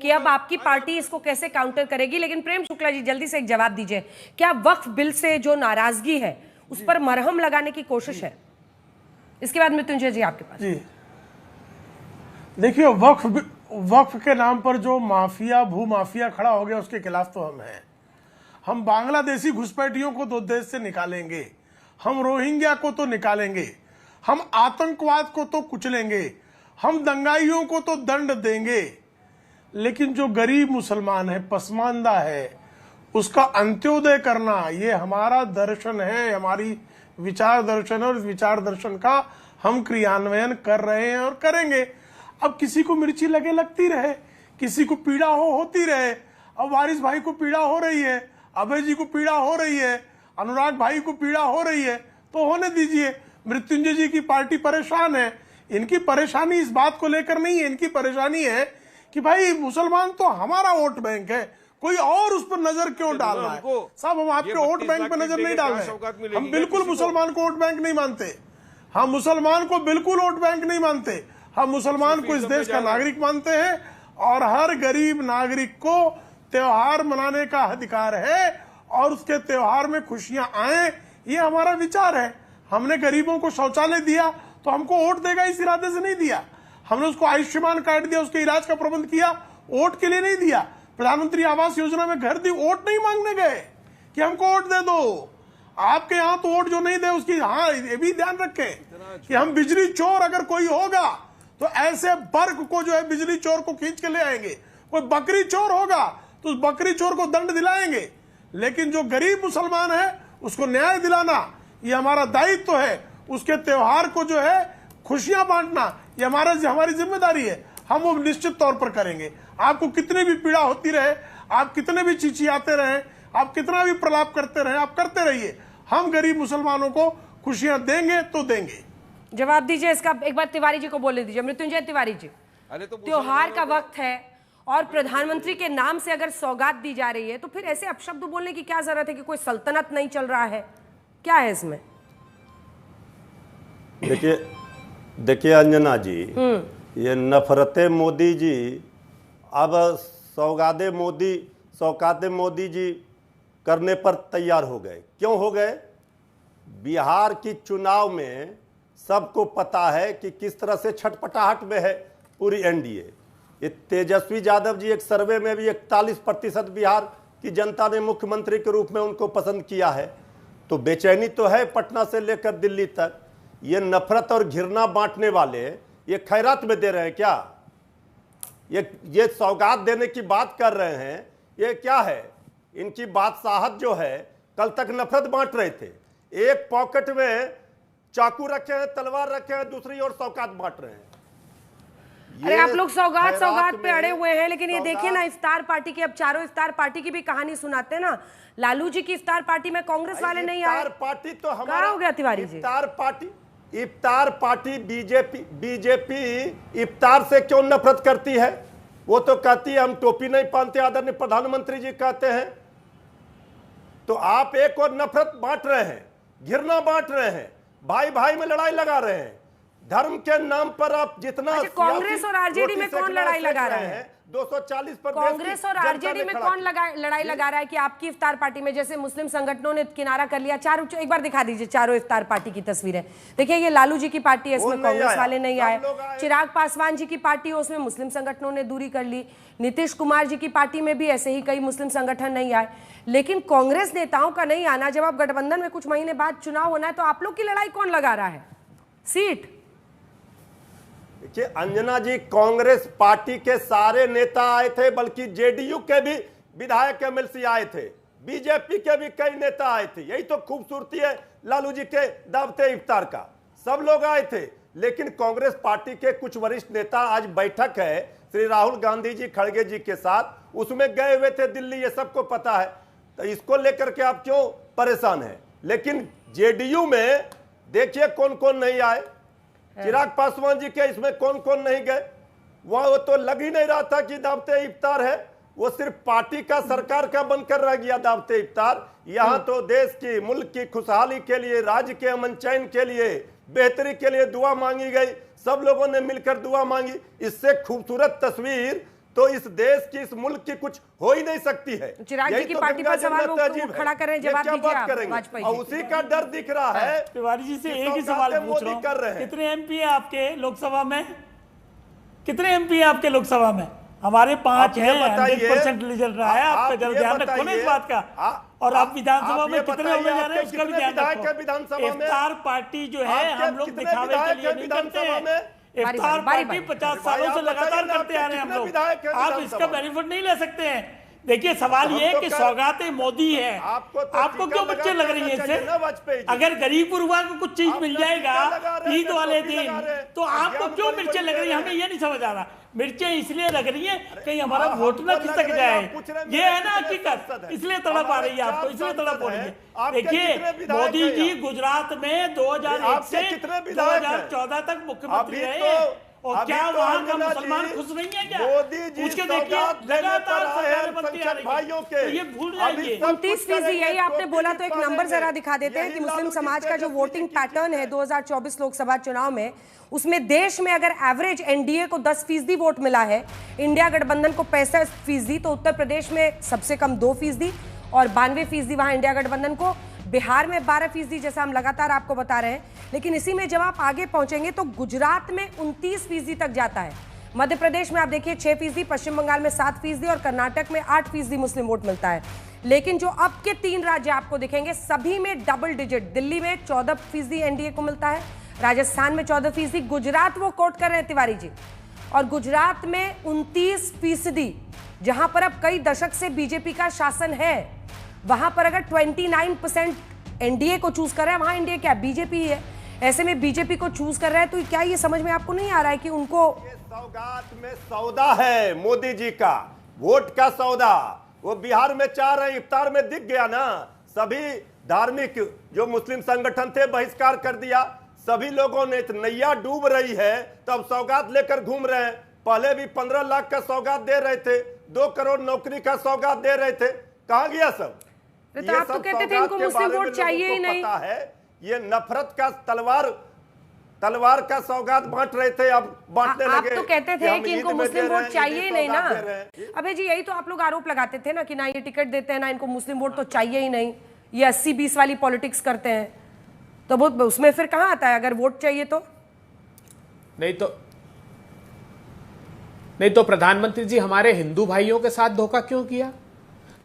कि अब आपकी पार्टी इसको कैसे काउंटर करेगी। लेकिन प्रेम शुक्ला जी, जल्दी से एक जवाब दीजिए, क्या वक्फ बिल से जो नाराजगी है उस पर मरहम लगाने की कोशिश है? इसके बाद मृत्युंजय जी आपके पास। जी देखिए, वक्फ के नाम पर जो माफिया, भू माफिया खड़ा हो गया, उसके खिलाफ तो हम हैं। हम बांग्लादेशी घुसपैठियों को तो देश से निकालेंगे, हम रोहिंग्या को तो निकालेंगे, हम आतंकवाद को तो कुचलेंगे, हम दंगाइयों को तो दंड देंगे, लेकिन जो गरीब मुसलमान है, पसमानदा है, उसका अंत्योदय करना, ये हमारा दर्शन है, हमारी विचार दर्शन है, और इस विचार दर्शन का हम क्रियान्वयन कर रहे हैं और करेंगे। अब किसी को मिर्ची लगे लगती रहे, किसी को पीड़ा होती रहे। अब वारिस भाई को पीड़ा हो रही है, अभय जी को पीड़ा हो रही है, अनुराग भाई को पीड़ा हो रही है, तो होने दीजिए। मृत्युंजय जी की पार्टी परेशान है, इनकी परेशानी इस बात को लेकर नहीं है, इनकी परेशानी है कि भाई मुसलमान तो हमारा वोट बैंक है, कोई और उस पर नजर क्यों डाल रहा है। साहब, हम आपके वोट बैंक पर नजर नहीं डाल रहे, हम बिल्कुल मुसलमान को वोट बैंक नहीं मानते, हम मुसलमान को बिल्कुल वोट बैंक नहीं मानते, हम मुसलमान को इस देश का नागरिक मानते हैं, और हर गरीब नागरिक को त्योहार मनाने का अधिकार है, और उसके त्योहार में खुशियां आए, ये हमारा विचार है। हमने गरीबों को शौचालय दिया तो हमको वोट देगा इस इरादे से नहीं दिया, हमने उसको आयुष्मान कार्ड दिया, उसके इलाज का प्रबंध किया, वोट के लिए नहीं दिया। प्रधानमंत्री आवास योजना में घर दी, वोट नहीं मांगने गए कि हमको वोट दे दो। आपके यहाँ तो वोट जो नहीं दे उसकी, हाँ ये भी ध्यान रखें कि हम बिजली चोर अगर कोई होगा तो ऐसे वर्ग को जो है बिजली चोर को खींच के ले आएंगे। कोई बकरी चोर होगा तो उस बकरी चोर को दंड दिलाएंगे, लेकिन जो गरीब मुसलमान है उसको न्याय दिलाना ये हमारा दायित्व है। उसके त्योहार को जो है खुशियां बांटना ये हमारी जिम्मेदारी है, हम वो निश्चित तौर पर करेंगे। आपको कितनी भी पीड़ा होती रहे, आप कितने भी चिचियाते रहे, आप कितना भी प्रलाप करते रहे, आप करते रहिए, हम गरीब मुसलमानों को खुशियां देंगे तो देंगे। जवाब दीजिए इसका, एक बार तिवारी जी को बोलने दीजिए। मृत्युंजय तिवारी जी, त्योहार का वक्त है और प्रधानमंत्री के नाम से अगर सौगात दी जा रही है तो फिर ऐसे अपशब्द बोलने की क्या जरूरत है कि कोई सल्तनत नहीं चल रहा है, क्या है इसमें? देखिए अंजना जी, ये नफरते मोदी जी अब सौगाते मोदी जी करने पर तैयार हो गए। क्यों हो गए? बिहार की चुनाव में सबको पता है कि किस तरह से छटपटाहट में है पूरी एनडीए। ये तेजस्वी यादव जी एक सर्वे में भी 41% बिहार की जनता ने मुख्यमंत्री के रूप में उनको पसंद किया है, तो बेचैनी तो है पटना से लेकर दिल्ली तक। ये नफरत और घृणा बांटने वाले ये खैरात में दे रहे हैं क्या? ये सौगात देने की बात कर रहे हैं, ये क्या है? इनकी बादशाहत जो है, कल तक नफरत बांट रहे थे, एक पॉकेट में चाकू रखे हैं, तलवार रखे हैं, दूसरी ओर सौगात बांट रहे हैं। अरे आप लोग सौगात पे अड़े हुए हैं, लेकिन ये देखिए ना इफ्तार पार्टी की, अब चारों इफ्तार पार्टी की भी कहानी सुनाते हैं ना। लालू जी की इफ्तार पार्टी में कांग्रेस वाले नहीं आए, इफ्तार पार्टी तो हमारा क्या हो गया तिवारी जी? इफ्तार पार्टी बीजेपी इफ्तार से क्यों नफरत करती है? वो तो कहती है हम टोपी नहीं पहनते, आदरणीय प्रधानमंत्री जी कहते हैं। तो आप एक और नफरत बांट रहे हैं, घृणा बांट रहे हैं, भाई भाई में लड़ाई लगा रहे हैं। धर्म के नाम पर आप जितना कांग्रेस और आरजेडी में कौन लड़ाई लगा रहा है? 240 पर कांग्रेस और आरजेडी में कौन लड़ाई लगा रहा है कि आपकी इफ्तार पार्टी में जैसे मुस्लिम संगठनों ने किनारा कर लिया। एक बार दिखा दीजिए चारों इफ्तार पार्टी की तस्वीरें। देखिए ये लालू जी की पार्टी है, इसमें कांग्रेस वाले नहीं आए। चिराग पासवान जी की पार्टी है, उसमें मुस्लिम संगठनों ने दूरी कर ली। नीतीश कुमार जी की पार्टी में भी ऐसे ही कई मुस्लिम संगठन नहीं आए। लेकिन कांग्रेस नेताओं का नहीं आना, जब आप गठबंधन में कुछ महीने बाद चुनाव होना है तो आप लोग की लड़ाई कौन लगा रहा है? सीट। देखिए अंजना जी, कांग्रेस पार्टी के सारे नेता आए थे, बल्कि जेडीयू के भी विधायक एमएलसी आए थे, बीजेपी के भी कई नेता आए थे। यही तो खूबसूरती है लालू जी के दावते इफ्तार का, सब लोग आए थे। लेकिन कांग्रेस पार्टी के कुछ वरिष्ठ नेता, आज बैठक है श्री राहुल गांधी जी खड़गे जी के साथ, उसमें गए हुए थे दिल्ली, ये सबको पता है। तो इसको लेकर के आप क्यों परेशान हैं? लेकिन जेडीयू में देखिए कौन कौन नहीं आए। चिराग पासवान जी के इसमें कौन कौन नहीं गए? वो तो लग ही नहीं रहा था कि दावते इफ्तार है, वो सिर्फ पार्टी का, सरकार का बनकर रह गया दावते इफ्तार। यहाँ तो देश की, मुल्क की खुशहाली के लिए, राज्य के अमन चैन के लिए, बेहतरी के लिए दुआ मांगी गई, सब लोगों ने मिलकर दुआ मांगी। इससे खूबसूरत तस्वीर तो इस देश की, इस मुल्क की कुछ हो ही नहीं सकती है। चिराग जी यही की तो पार्टी गंगा पर सवाल जमुना तहजीब है। खड़ा कर रहे हैं, ये जवाब क्या दीजिए बात आप, करेंगे? वाजपेयी और जी। उसी का डर दिख रहा है। तिवारी जी से कि एक ही सवाल पूछ मोदी रहा कर रहे हूँ, हैं। कितने एमपी है आपके लोकसभा में? कितने एमपी है आपके लोकसभा में? हमारे 5 हैं। 100% रिजल्ट रहा है आपका, जरा ध्यान रखो ना इस बात का। और आप विधानसभा में कितने होने जा रहे हैं उसका भी ध्यान रखो। इफ्तार पार्टी जो है हम लोग दिखावे के लिए नहीं करते हैं। इफ्तार पार्टी 50 सालों से लगातार करते आ रहे हैं हम लोग। आप इसका बेनिफिट नहीं ले सकते हैं। देखिए सवाल ये है कि सौगातें मोदी है, आपको क्यों बच्चे लग रही है इससे? अगर गरीब गुरुआ को कुछ चीज मिल जाएगा ईद वाले दिन, तो आपको क्यों मिर्चें लग रही है? हमें ये नहीं समझ आ रहा। मिर्चें इसलिए लग रही है कहीं हमारा वोट ना खिसक जाए, ये है ना हकीकत। इसलिए तड़प आ रही है आपको, इसलिए तड़प हो रही है। देखिए मोदी जी गुजरात में 2001 से 2014 तक मुख्यमंत्री रहे, और क्या वहां का मुसलमान खुश नहीं है क्या? मोदी जी पूछ के देखिए, लगातार सरकारें बनती आ रही हैं, तो ये भूल जाइए। 29%, यही आपने बोला, तो एक नंबर जरा दिखा देते हैं कि मुस्लिम समाज का जो वोटिंग पैटर्न है 2024 लोकसभा चुनाव में, उसमें देश में अगर एवरेज एनडीए को 10% वोट मिला है, इंडिया गठबंधन को 65%, तो उत्तर प्रदेश में सबसे कम 2% और 92% वहां इंडिया गठबंधन को, बिहार में 12%, जैसा हम लगातार आपको बता रहे हैं। लेकिन इसी में जब आप आगे पहुंचेंगे तो गुजरात में 29% तक जाता है, मध्य प्रदेश में आप देखिए 6%, पश्चिम बंगाल में 7% और कर्नाटक में 8% मुस्लिम वोट मिलता है। लेकिन जो अब के 3 राज्य आपको दिखेंगे सभी में डबल डिजिट, दिल्ली में 14% एनडीए को मिलता है, राजस्थान में 14%, गुजरात वो कोट कर रहे हैं तिवारी जी, और गुजरात में 29%, जहां पर अब कई दशक से बीजेपी का शासन है, वहां पर अगर 29% एनडीए को चूज कर रहे हैं, वहां एनडीए क्या बीजेपी है, ऐसे में बीजेपी को चूज कर रहा है, तो क्या ये समझ में आपको नहीं आ रहा है कि उनको सौगात में सौदा है मोदी जी का, वोट का सौदा। वो बिहार में चाह रहे, इफ्तार में दिख गया ना, सभी धार्मिक जो मुस्लिम संगठन थे बहिष्कार कर दिया, सभी लोगों ने, नैया डूब रही है तो अब सौगात लेकर घूम रहे हैं। पहले भी 15 लाख का सौगात दे रहे थे, 2 करोड़ नौकरी का सौगात दे रहे थे, कहां गया सब? तो आप तो कहते थे इनको मुस्लिम वोट चाहिए ही नहीं। पता है ये नफरत का तलवार का सौगात बांट रहे थे, अब बांटने लगे। आप तो कहते थे कि इनको मुस्लिम वोट चाहिए ही नहीं ना। अबे जी यही तो आप लोग आरोप लगाते थे ना कि ना ये टिकट देते हैं ना इनको मुस्लिम वोट तो चाहिए ही नहीं, ये 80-20 वाली पॉलिटिक्स करते हैं, तो वो उसमें फिर कहां आता है अगर वोट चाहिए तो? नहीं तो प्रधानमंत्री जी हमारे हिंदू भाइयों के साथ धोखा क्यों किया?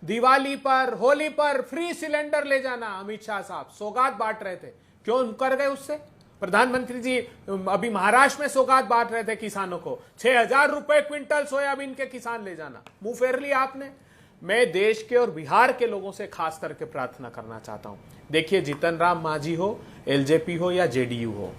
दिवाली पर, होली पर फ्री सिलेंडर ले जाना, अमित शाह साहब सौगात बांट रहे थे, क्यों कर गए उससे? प्रधानमंत्री जी अभी महाराष्ट्र में सौगात बांट रहे थे किसानों को, 6,000 रुपए क्विंटल सोयाबीन के किसान ले जाना, मुंह फेर लिया आपने। मैं देश के और बिहार के लोगों से खास करके प्रार्थना करना चाहता हूं, देखिए जीतन राम मांझी हो, एलजेपी हो या जेडीयू हो,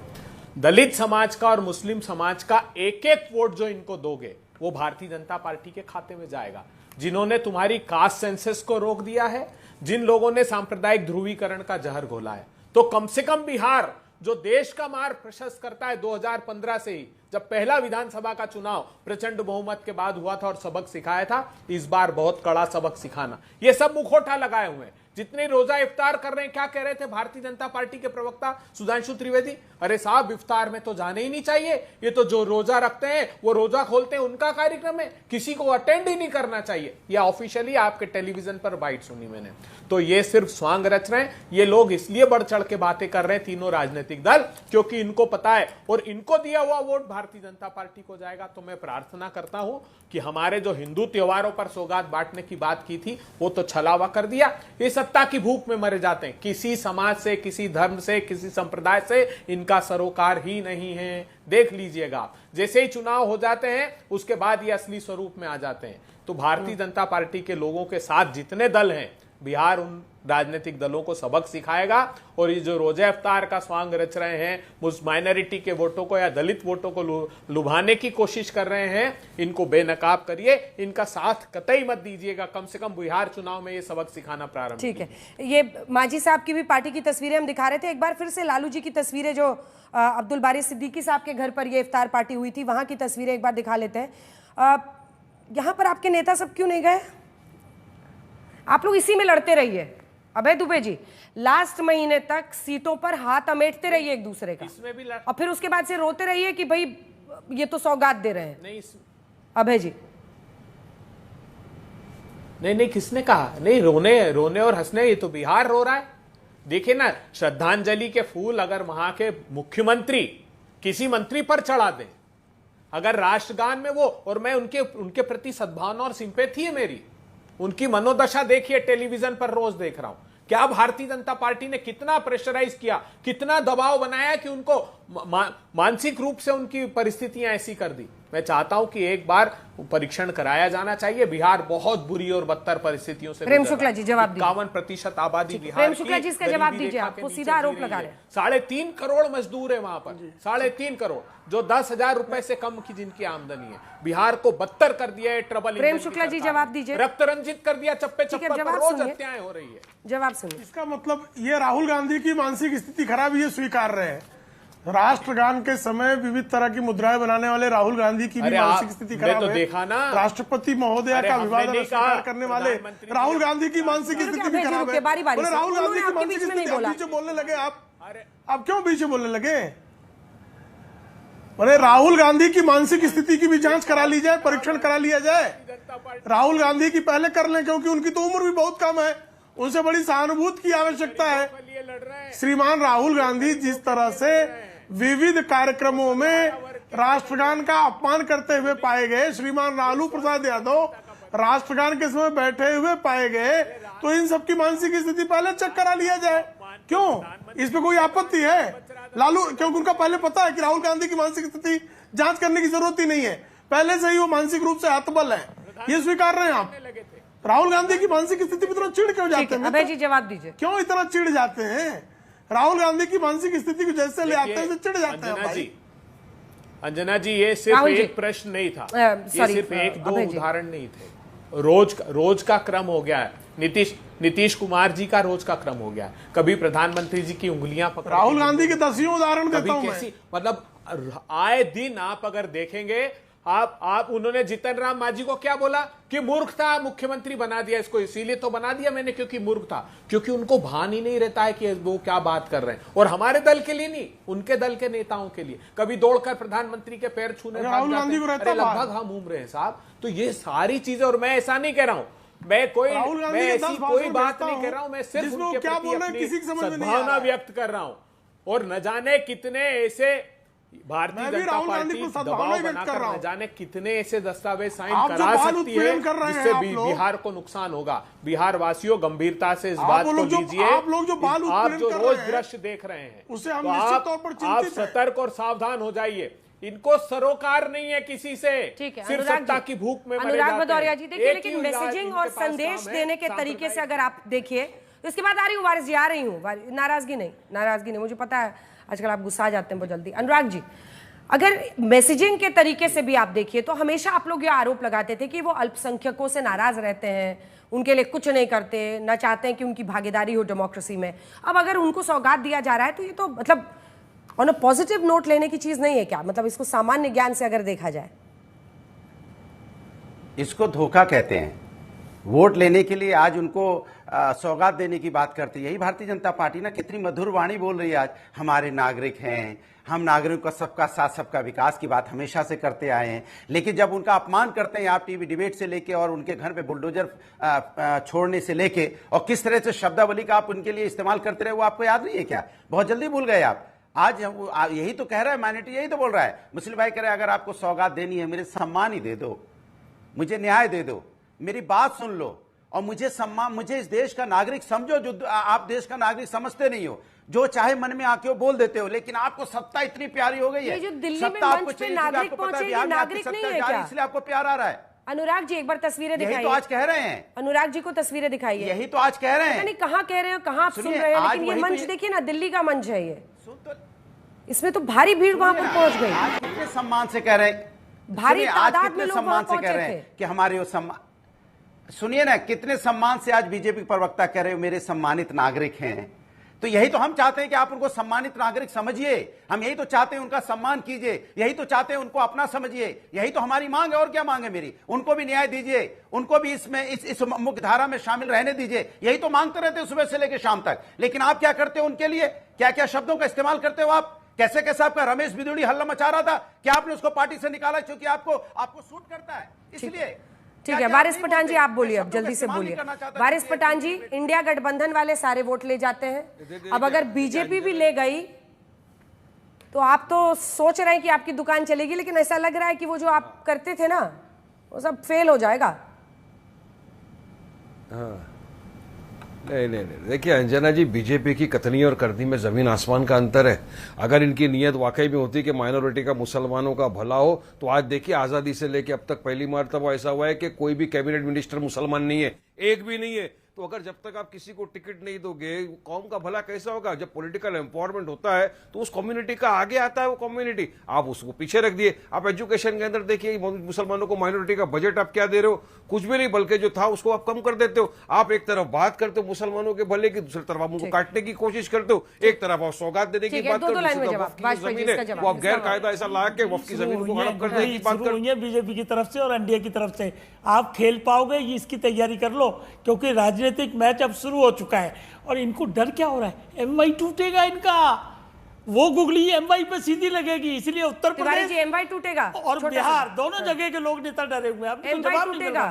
दलित समाज का और मुस्लिम समाज का एक एक वोट जो इनको दोगे वो भारतीय जनता पार्टी के खाते में जाएगा। जिन्होंने तुम्हारी कास्ट सेंसस को रोक दिया है, जिन लोगों ने सांप्रदायिक ध्रुवीकरण का जहर घोला है, तो कम से कम बिहार जो देश का मार्ग प्रशस्त करता है 2015 से ही, जब पहला विधानसभा का चुनाव प्रचंड बहुमत के बाद हुआ था और सबक सिखाया था, इस बार बहुत कड़ा सबक सिखाना। ये सब मुखौटा लगाए हुए हैं, जितने रोजा इफ्तार कर रहे हैं, क्या कह रहे थे भारतीय जनता पार्टी के प्रवक्ता सुधांशु त्रिवेदी? अरे साहब इफ्तार में तो जाने ही नहीं चाहिए, ये तो जो रोजा रखते हैं वो रोजा खोलते हैं उनका कार्यक्रम है, किसी को अटेंड ही नहीं करना चाहिए। ये ऑफिशियली आपके टेलीविजन पर बाइट सुनी मैंने। तो ये सिर्फ स्वांग रच रहे हैं ये लोग, इसलिए बढ़ चढ़ के बातें कर रहे हैं तीनों राजनीतिक दल, क्योंकि इनको पता है और इनको दिया हुआ वोट भारतीय जनता पार्टी को जाएगा। तो मैं प्रार्थना करता हूं कि हमारे जो हिंदू त्योहारों पर सौगात बांटने की बात की थी वो तो छलावा कर दिया, ये सत्ता की भूख में मरे जाते हैं। किसी समाज से, किसी धर्म से, किसी संप्रदाय से इनका सरोकार ही नहीं है। देख लीजिएगा आप, जैसे ही चुनाव हो जाते हैं उसके बाद ये असली स्वरूप में आ जाते हैं। तो भारतीय जनता पार्टी के लोगों के साथ जितने दल हैं, बिहार उन राजनीतिक दलों को सबक सिखाएगा। और ये जो रोजा इफ्तार का स्वांग रच रहे हैं, उस माइनॉरिटी के वोटों को या दलित वोटों को लुभाने की कोशिश कर रहे हैं, इनको बेनकाब करिए, इनका साथ कतई मत दीजिएगा। कम से कम बिहार चुनाव में ये सबक सिखाना प्रारंभ। ठीक है, ये मांझी साहब की भी पार्टी की तस्वीरें हम दिखा रहे थे। एक बार फिर से लालू जी की तस्वीरें, जो अब्दुल बारी सिद्दीकी साहब के घर पर ये इफ्तार पार्टी हुई थी, वहां की तस्वीरें एक बार दिखा लेते हैं। यहां पर आपके नेता सब क्यों नहीं गए? आप लोग इसी में लड़ते रहिए। अभय दुबे जी, लास्ट महीने तक सीटों पर हाथ अमेटते रहिए एक दूसरे का, इसमें भी और फिर उसके बाद से रोते रहिए कि भाई ये तो सौगात दे रहे हैं। नहीं अभय जी, नहीं, किसने कहा? नहीं, रोने और हंसने, ये तो बिहार रो रहा है। देखिए ना, श्रद्धांजलि के फूल अगर वहां के मुख्यमंत्री किसी मंत्री पर चढ़ा दें, अगर राष्ट्रगान में वो, और मैं उनके प्रति सद्भावना और सिंपैथी है मेरी, उनकी मनोदशा देखिए, टेलीविजन पर रोज देख रहा हूं। क्या भारतीय जनता पार्टी ने कितना प्रेशराइज किया, कितना दबाव बनाया कि उनको मानसिक रूप से उनकी परिस्थितियां ऐसी कर दी। मैं चाहता हूं कि एक बार परीक्षण कराया जाना चाहिए। बिहार बहुत बुरी और बदतर परिस्थितियों से, प्रेम शुक्ला जी जवाब दीजिए। 51% आबादी बिहार प्रेम शुक्ला जी इसका जवाब दीजिए, आप वो सीधा आरोप लगा रहे हैं। 3.5 करोड़ मजदूर है वहां पर, 3.5 करोड़, जो 10,000 रुपए से कम की जिनकी आमदनी है। बिहार को बदतर कर दिया है ट्रबल। प्रेम शुक्ला जी जवाब दीजिए। रक्त रंजित कर दिया, चप्पे चप्पे पर रोज हत्याएं हो रही है। जवाब सुनिए। इसका मतलब ये राहुल गांधी की मानसिक स्थिति खराब, ये स्वीकार रहे हैं। राष्ट्रगान के समय विविध तरह की मुद्राएं बनाने वाले राहुल गांधी की भी मानसिक स्थिति खराब है। देखा ना, राष्ट्रपति महोदया का विवाद स्वीकार करने वाले राहुल गांधी की मानसिक स्थिति भी खराब है। राहुल गांधी की मानसिक स्थिति बीच में बोलने लगे आप क्यों बीच में बोलने लगे? अरे राहुल गांधी की मानसिक स्थिति की भी जांच करा ली जाए, परीक्षण करा लिया जाए। राहुल गांधी की पहले कर लें, क्योंकि उनकी तो उम्र भी बहुत कम है, उनसे बड़ी सहानुभूति की आवश्यकता है। श्रीमान राहुल गांधी जिस तरह से विविध कार्यक्रमों में राष्ट्रगान का अपमान करते हुए पाए गए, श्रीमान लालू प्रसाद यादव राष्ट्रगान के समय बैठे हुए पाए गए, तो इन सबकी मानसिक स्थिति पहले चेक करा लिया जाए। क्यों इस पे कोई आपत्ति है? लालू, क्योंकि उनका पहले पता है कि राहुल गांधी की मानसिक स्थिति जांच करने की जरूरत ही नहीं है, पहले से ही वो मानसिक रूप से हतबल है, ये स्वीकार रहे हैं आप। राहुल गांधी की मानसिक स्थिति पर इतना चिढ़ क्यों जाते हैं? अभय जी जवाब दीजिए, क्यों इतना चिढ़ जाते हैं? राहुल गांधी की मानसिक स्थिति को जैसे ले आते हैं चिढ़ जाते हैं भाई। अंजना जी, ये सिर्फ एक प्रश्न नहीं था, ये सिर्फ एक दो उदाहरण नहीं थे। रोज का क्रम हो गया है। नीतीश कुमार जी का रोज का क्रम हो गया है। कभी प्रधानमंत्री जी की उंगलियां पकड़, राहुल गांधी के 10 उदाहरण देता हूं मैं। मतलब आए दिन आप अगर देखेंगे, आप उन्होंने जीतन राम मांझी को क्या बोला कि मूर्ख था, मुख्यमंत्री बना दिया इसको, इसीलिए तो बना दिया मैंने क्योंकि मूर्ख था, क्योंकि उनको भान ही नहीं रहता है कि वो क्या बात कर रहे हैं। और हमारे दल के लिए नहीं, उनके दल के नेताओं के लिए कभी दौड़कर प्रधानमंत्री के पैर छूने राहुल गांधी को रहता है, लगभग हम उम्र है साहब। तो ये सारी चीजें, और मैं ऐसा नहीं कह रहा हूं, मैं ऐसी कोई बात नहीं कह रहा हूं, मैं सिर्फ उनके प्रति अपनी सद्भावना व्यक्त कर रहा हूं। और न जाने कितने ऐसे भारतीय जनता पार्टी दबाव बनाकर न जाने कितने ऐसे दस्तावेज साइन करा सकती है जिससे बिहार को नुकसान होगा। बिहार वासियों, गंभीरता से इस बात को लीजिए। आप जो रोज दृश्य देख रहे हैं, तो आप सतर्क और सावधान हो जाइए। इनको सरोकार नहीं है किसी से, सिर्फ सत्ता की भूख में मरे जाते हैं। अनुराग भदौरिया जी, देखिए लेकिन मैसेजिंग और संदेश देने के तरीके से अगर आप देखिए, तो इसके बाद आ रही हूँ वारिस जी, आ रही हूँ, नाराजगी नहीं, मुझे पता है आजकल आप गुस्सा जाते हैं बहुत जल्दी। अनुराग जी, अगर मैसेजिंग के तरीके से भी आप देखिए, तो हमेशा आप लोग ये आरोप लगाते थे कि वो अल्पसंख्यकों से नाराज रहते हैं, उनके लिए कुछ नहीं करते, न चाहते हैं कि उनकी भागीदारी हो डेमोक्रेसी में। अब अगर उनको सौगात दिया जा रहा है, तो ये तो मतलब ऑन अ पॉजिटिव नोट लेने की चीज नहीं है क्या? मतलब इसको सामान्य ज्ञान से अगर देखा जाए, इसको धोखा कहते हैं। वोट लेने के लिए आज उनको सौगात देने की बात करती है। यही भारतीय जनता पार्टी ना कितनी मधुर वाणी बोल रही है आज, हमारे नागरिक हैं, हम नागरिकों का सबका साथ सबका विकास की बात हमेशा से करते आए हैं। लेकिन जब उनका अपमान करते हैं आप टीवी डिबेट से लेके, और उनके घर पे बुलडोजर छोड़ने से लेके, और किस तरह से शब्दावली का आप उनके लिए इस्तेमाल करते रहे, वो आपको याद नहीं है क्या? बहुत जल्दी भूल गए आप। आज यही तो कह रहा है, माइनॉरिटी यही तो बोल रहा है। मुस्लिम भाई कह रहे हैं अगर आपको सौगात देनी है, मेरे सम्मान ही दे दो, मुझे न्याय दे दो, मेरी बात सुन लो, और मुझे सम्मान, मुझे इस देश का नागरिक समझो, जो आप देश का नागरिक समझते नहीं हो, जो चाहे मन में आके वो बोल देते हो। लेकिन आपको सत्ता इतनी प्यारी हो गई है, जो दिल्ली में सत्ता आपको चाहिए, नागरिक पहुंचे, ये नागरिक नहीं है क्या? इसलिए आपको प्यार आ रहा है। अनुराग जी एक बार तस्वीरें दिखाइए। यही तो आज कह रहे हैं, अनुराग जी को तस्वीरें दिखाइए। यही तो आज कह रहे हैं। नहीं कहाँ कह रहे हो, कहाँ आप सुन रहे हो, लेकिन ये मंच देखिए ना, दिल्ली का मंच है ये, इसमें तो भारी भीड़ वहां पर पहुंच गई। आज कितने सम्मान से कह रहे हैं, भारी तादाद में लोग सम्मान से कह रहे हैं कि हमारे वो सम्मान, सुनिए ना, कितने सम्मान से आज बीजेपी प्रवक्ता कह रहे हो मेरे सम्मानित नागरिक हैं। तो यही तो हम चाहते हैं कि आप उनको सम्मानित नागरिक समझिए, हम यही तो चाहते हैं उनका सम्मान कीजिए, यही तो चाहते हैं उनको अपना समझिए, यही तो हमारी मांग है। और क्या मांग है मेरी? उनको भी न्याय दीजिए, उनको भी इसमें इस मुख्य धारा में शामिल रहने दीजिए। यही तो मांगते रहते हो सुबह से लेकर शाम तक। लेकिन आप क्या करते हो उनके लिए? क्या क्या शब्दों का इस्तेमाल करते हो आप? कैसे कैसे आपका रमेश बिदुड़ी हल्ला मचा रहा था, क्या आपने उसको पार्टी से निकाला क्योंकि आपको सूट करता है? इसलिए ठीक है, वारिस पठान जी आप बोलिए, अब जल्दी से बोलिए। वारिस पठान जी, इंडिया गठबंधन वाले सारे वोट ले जाते हैं, अब अगर बीजेपी भी ले गई तो आप तो सोच रहे हैं कि आपकी दुकान चलेगी, लेकिन ऐसा लग रहा है कि वो जो आप करते थे ना वो सब फेल हो जाएगा। नहीं, देखिए अंजना जी, बीजेपी की कथनी और करनी में जमीन आसमान का अंतर है। अगर इनकी नीयत वाकई में होती कि माइनॉरिटी का, मुसलमानों का भला हो, तो आज देखिए आजादी से लेके अब तक पहली मर्तबा ऐसा हुआ है कि कोई भी कैबिनेट मिनिस्टर मुसलमान नहीं है, एक भी नहीं है। तो अगर जब तक आप किसी को टिकट नहीं दोगे, कौम का भला कैसा होगा? जब पॉलिटिकल एम्पावरमेंट होता है तो उस कम्युनिटी का आगे आता है वो कम्युनिटी, आप उसको पीछे रख दिए। आप एजुकेशन के अंदर देखिए, मुसलमानों को माइनॉरिटी का बजट आप क्या दे रहे हो? कुछ भी नहीं, बल्कि जो था उसको आप कम कर देते हो। आप एक तरफ बात करते हो मुसलमानों के भले की, दूसरी तरफ आप उनको काटने की कोशिश करते हो। एक तरफ आप सौगात देने की बात करते हो, जमीन है वो आप गैर कायदा ऐसा ला के वफ की जमीन को हड़प करने की बात करते हो। बीजेपी की तरफ से और एनडीए की तरफ से आप खेल पाओगे, इसकी तैयारी कर लो, क्योंकि राजनीतिक मैच अब शुरू हो चुका है। और इनको डर क्या हो रहा है? एमवाई टूटेगा इनका, वो गुगली एमवाई पे सीधी लगेगी, इसलिए उत्तर प्रदेश एमवाई टूटेगा और बिहार दोनों जगह के लोग नेता डरे हुए हैं। अब जवाब नहीं मिलेगा।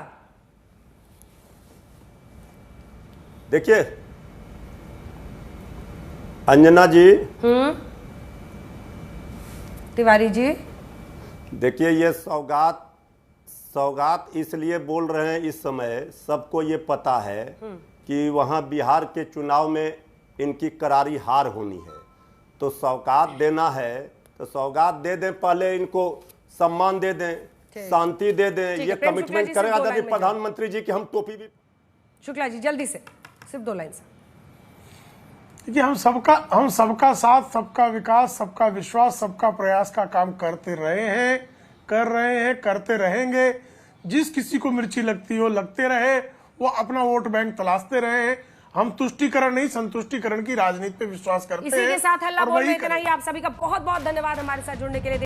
देखिए अंजना जी, तिवारी जी, देखिए ये सौगात इसलिए बोल रहे हैं इस समय, सबको ये पता है कि वहाँ बिहार के चुनाव में इनकी करारी हार होनी है, तो सौगात देना है तो सौगात दे दें, पहले इनको सम्मान दे दें, शांति दे दें, ये कमिटमेंट करें आदरणीय प्रधानमंत्री जी की हम टोपी भी। शुक्ला जी जल्दी से, सिर्फ 2 लाइन से। देखिए हम सबका साथ, सबका विकास, सबका विश्वास, सबका प्रयास का काम करते रहे हैं, कर रहे हैं, करते रहेंगे। जिस किसी को मिर्ची लगती हो लगते रहे, वो अपना वोट बैंक तलाशते रहे हैं। हम तुष्टीकरण नहीं, संतुष्टीकरण की राजनीति पे विश्वास करते हैं। इसी के साथ हल्ला बोल में इतना ही। आप सभी का बहुत बहुत धन्यवाद हमारे साथ जुड़ने के लिए।